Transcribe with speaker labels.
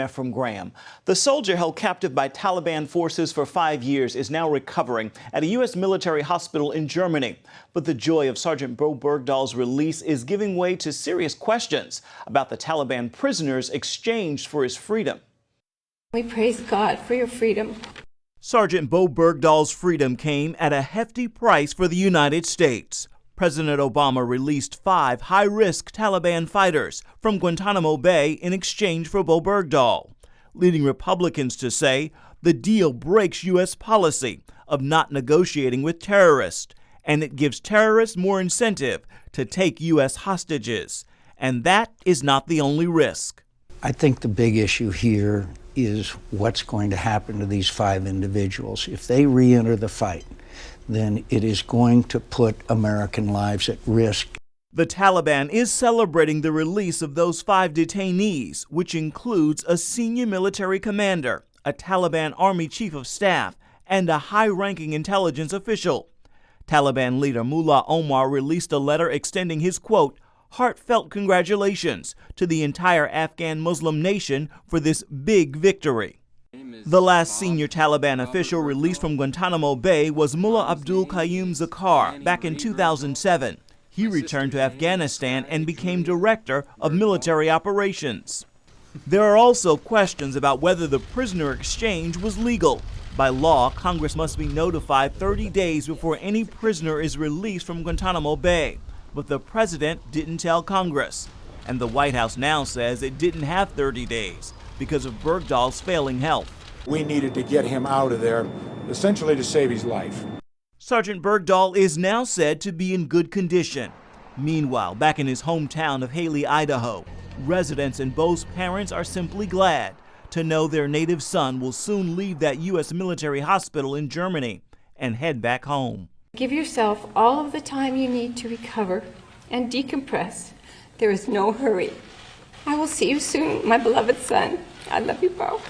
Speaker 1: From Graham. The soldier held captive by Taliban forces for 5 years is now recovering at a U.S. military hospital in Germany. But the joy of Sergeant Bo Bergdahl's release is giving way to serious questions about the Taliban prisoners exchanged for his freedom.
Speaker 2: We praise God for your freedom.
Speaker 1: Sergeant Bo Bergdahl's freedom came at a hefty price for the United States. President Obama released 5 high-risk Taliban fighters from Guantanamo Bay in exchange for Bo Bergdahl, leading Republicans to say the deal breaks U.S. policy of not negotiating with terrorists, and it gives terrorists more incentive to take U.S. hostages. And that is not the only risk.
Speaker 3: I think the big issue here is what's going to happen to these 5 individuals. If they re-enter the fight, then it is going to put American lives at risk.
Speaker 1: The Taliban is celebrating the release of those 5 detainees, which includes a senior military commander, a Taliban Army Chief of Staff, and a high-ranking intelligence official. Taliban leader Mullah Omar released a letter extending his, quote, heartfelt congratulations to the entire Afghan Muslim nation for this big victory. The last senior Taliban official released from Guantanamo Bay was Mullah Abdul Qayyum Zakar back in 2007. He returned to Afghanistan and became director of military operations. There are also questions about whether the prisoner exchange was legal. By law, Congress must be notified 30 days before any prisoner is released from Guantanamo Bay. But the president didn't tell Congress. And the White House now says it didn't have 30 days because of Bergdahl's failing health.
Speaker 4: We needed to get him out of there, essentially to save his life.
Speaker 1: Sergeant Bergdahl is now said to be in good condition. Meanwhile, back in his hometown of Haley, Idaho, residents and Bo's parents are simply glad to know their native son will soon leave that U.S. military hospital in Germany and head back home.
Speaker 2: Give yourself all of the time you need to recover and decompress. There is no hurry. I will see you soon, my beloved son. I love you, Bo.